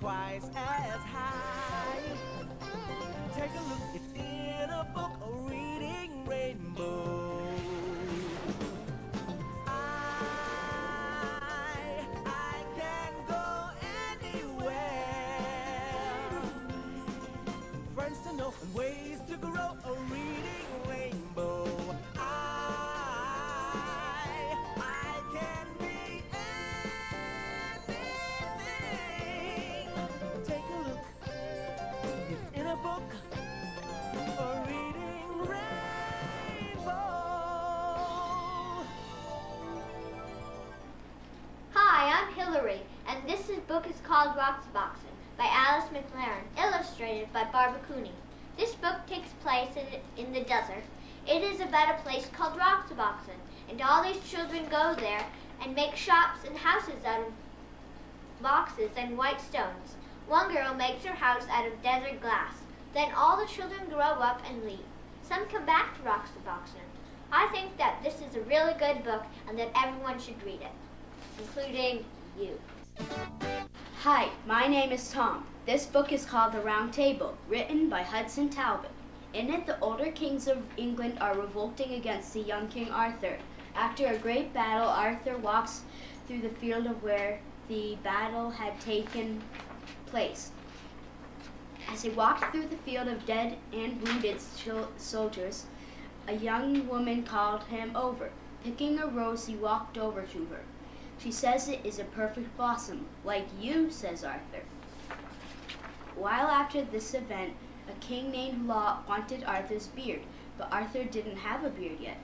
twice as high. Take a look, it's in a book, a reading rainbow. I can go anywhere. Friends to know and ways to grow, a reading rainbow. I can be anything. Take a look, it's in a book, a reading rainbow. Hi, I'm Hillary, and this book is called Roxboxen by Alice McLaren, illustrated by Barbara Cooney. This book takes place in the desert. It is about a place called Roxboxen, and all these children go there and make shops and houses out of boxes and white stones. One girl makes her house out of desert glass. Then all the children grow up and leave. Some come back to Roxboxen. I think that this is a really good book and that everyone should read it, including you. Hi, my name is Tom. This book is called The Round Table, written by Hudson Talbot. In it, the older kings of England are revolting against the young King Arthur. After a great battle, Arthur walks through the field of where the battle had taken place. As he walked through the field of dead and wounded soldiers, a young woman called him over. Picking a rose, he walked over to her. She says it is a perfect blossom, like you, says Arthur. While after this event, a king named Lot wanted Arthur's beard, but Arthur didn't have a beard yet.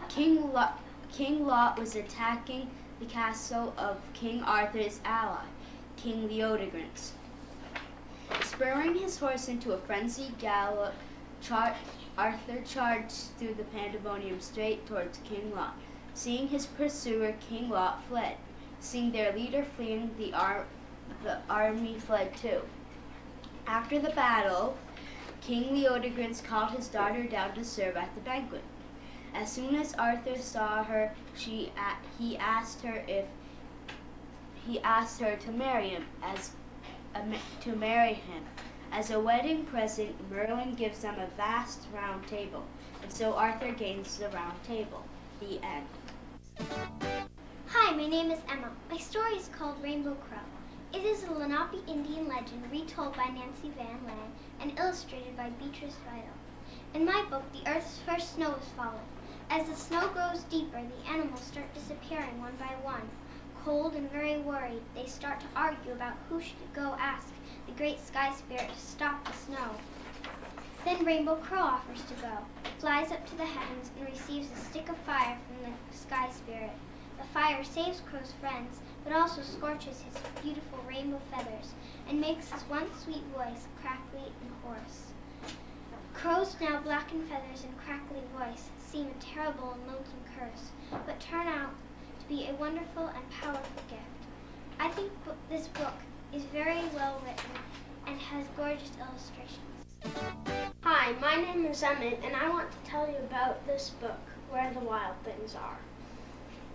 King Lot was attacking the castle of King Arthur's ally, King Leodegrance. Spurring his horse into a frenzied gallop, Arthur charged through the pandemonium straight towards King Lot. Seeing his pursuer, King Lot fled. Seeing their leader fleeing, the army fled too. After the battle, King Leodegrance called his daughter down to serve at the banquet. As soon as Arthur saw her, he asked her to marry him. As a wedding present, Merlin gives them a vast round table, and so Arthur gains the round table. The end. Hi, my name is Emma. My story is called Rainbow Crow. It is a Lenape Indian legend retold by Nancy Van Lan and illustrated by Beatrice Vidal. In my book, the Earth's first snow is falling. As the snow grows deeper, the animals start disappearing one by one. Cold and very worried, they start to argue about who should go ask the great sky spirit to stop the snow. Then Rainbow Crow offers to go, flies up to the heavens, and receives a stick of fire from the sky spirit. The fire saves Crow's friends, but also scorches his beautiful rainbow feathers and makes his once sweet voice crackly and hoarse. Crow's now blackened feathers and crackly voice seem a terrible and lonesome curse, but turn out to be a wonderful and powerful gift. I think this book is very well written and has gorgeous illustrations. Hi, my name is Emmett, and I want to tell you about this book, Where the Wild Things Are.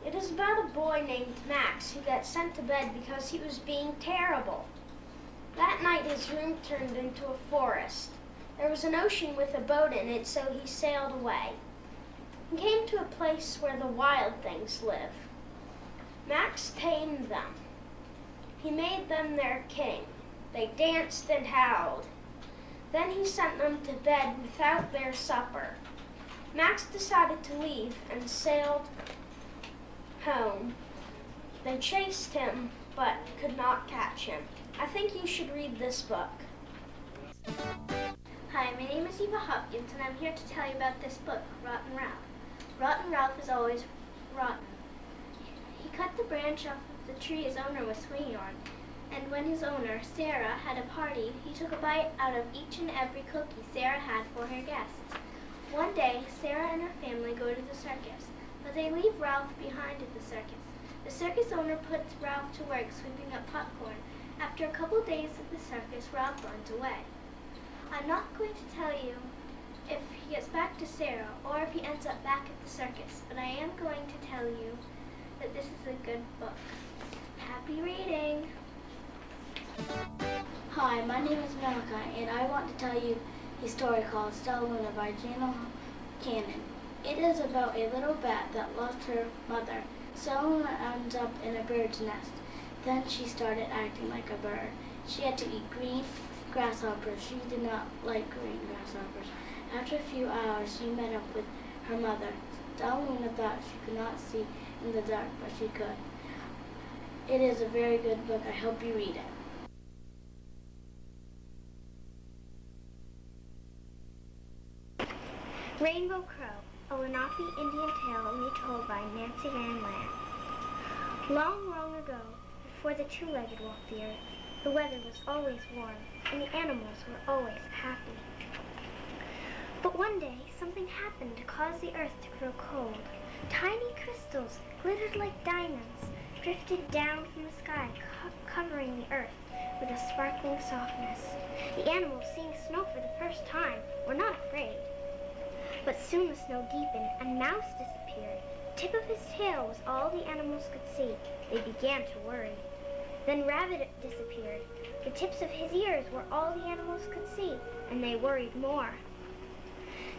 It is about a boy named Max who got sent to bed because he was being terrible. That night his room turned into a forest. There was an ocean with a boat in it, so he sailed away. He came to a place where the wild things live. Max tamed them. He made them their king. They danced and howled. Then he sent them to bed without their supper. Max decided to leave and sailed home. They chased him, but could not catch him. I think you should read this book. Hi, my name is Eva Hopkins, and I'm here to tell you about this book, Rotten Ralph. Rotten Ralph is always rotten. He cut the branch off of the tree his owner was swinging on, and when his owner, Sarah, had a party, he took a bite out of each and every cookie Sarah had for her guests. One day, Sarah and her family go to the circus, but they leave Ralph behind at the circus. The circus owner puts Ralph to work sweeping up popcorn. After a couple days at the circus, Ralph runs away. I'm not going to tell you if he gets back to Sarah or if he ends up back at the circus, but I am going to tell you that this is a good book. Happy reading! Hi, my name is Malachi, and I want to tell you a story called Stella Luna by Jana Cannon. It is about a little bat that lost her mother. Stella Luna ends up in a bird's nest. Then she started acting like a bird. She had to eat green grasshoppers. She did not like green grasshoppers. After a few hours, she met up with her mother. Stella Luna thought she could not see in the dark, but she could. It is a very good book. I hope you read it. Rainbow Crow, a Lenape Indian tale retold by Nancy Van Land. Long, long ago, before the two-legged walked the earth, the weather was always warm, and the animals were always happy. But one day, something happened to cause the earth to grow cold. Tiny crystals, glittered like diamonds, drifted down from the sky, covering the earth with a sparkling softness. The animals, seeing snow for the first time, were not afraid. But soon the snow deepened, and Mouse disappeared. The tip of his tail was all the animals could see. They began to worry. Then Rabbit disappeared. The tips of his ears were all the animals could see, and they worried more.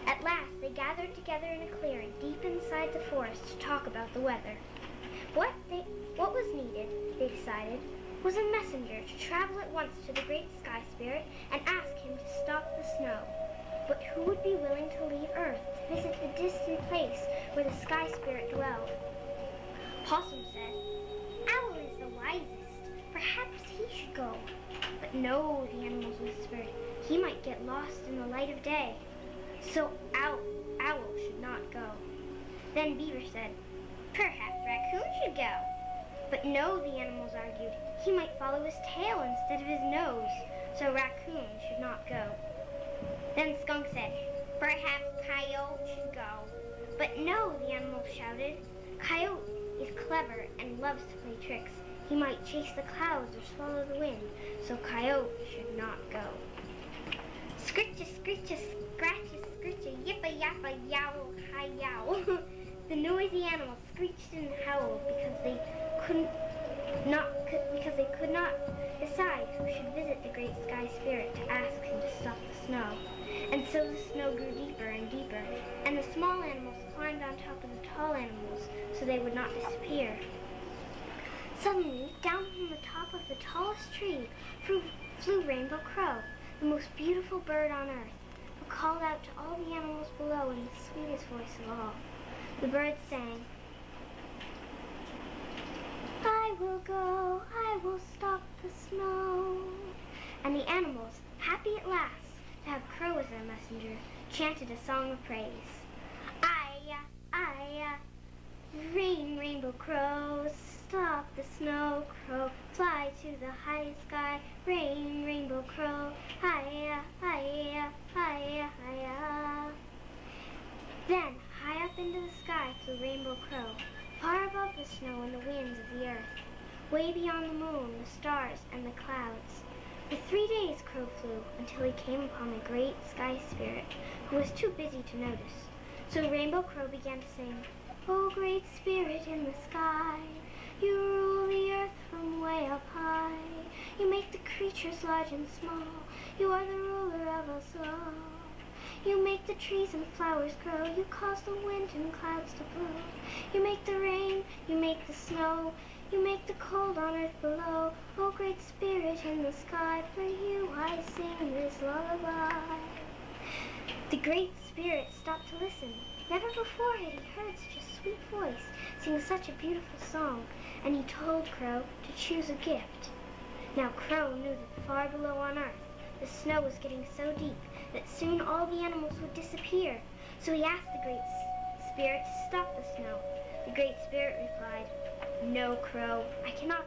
At last, they gathered together in a clearing deep inside the forest to talk about the weather. What was needed, they decided, was a messenger to travel at once to the great Sky Spirit and ask him to stop the snow. But who would be willing to leave Earth to visit the distant place where the Sky Spirit dwelled? Possum said, "Owl is the wisest. Perhaps he should go." But no, the animals whispered, he might get lost in the light of day. So Owl should not go. Then Beaver said, "Perhaps Raccoon should go." But no, the animals argued, he might follow his tail instead of his nose. So Raccoon should not go. Then Skunk said, "Perhaps Coyote should go." But no, the animals shouted. Coyote is clever and loves to play tricks. He might chase the clouds or swallow the wind, so Coyote should not go. Scritcha, scritcha, scratcha, scritcha, yippa, yappa, yowl, hi, yowl. The noisy animals screeched and howled because they could not decide who should visit the great Sky Spirit to ask him to stop the snow. And so the snow grew deeper and deeper, and the small animals climbed on top of the tall animals so they would not disappear. Suddenly, down from the top of the tallest tree flew Rainbow Crow, the most beautiful bird on earth, who called out to all the animals below in the sweetest voice of all. The bird sang, "I will go, I will stop the snow." And the animals, happy at last to have Crow as their messenger, chanted a song of praise. "Iya, iya, rain, Rainbow Crow, stop the snow, Crow, fly to the high sky, rain, Rainbow Crow, iya, iya, iya, iya." Then, high up into the sky flew Rainbow Crow, far above the snow and the winds of the earth, way beyond the moon, the stars, and the clouds. For 3 days Crow flew until he came upon the great Sky Spirit, who was too busy to notice. So Rainbow Crow began to sing, "Oh, great Spirit in the sky, you rule the earth from way up high. You make the creatures large and small, you are the ruler of us all. You make the trees and flowers grow, you cause the wind and clouds to blow. You make the rain, you make the snow, you make the cold on earth below. Oh, great Spirit in the sky, for you I sing this lullaby." The great Spirit stopped to listen. Never before had he heard such a sweet voice sing such a beautiful song, and he told Crow to choose a gift. Now Crow knew that far below on earth, the snow was getting so deep that soon all the animals would disappear. So he asked the great Spirit to stop the snow. The great Spirit replied, "No, Crow, I cannot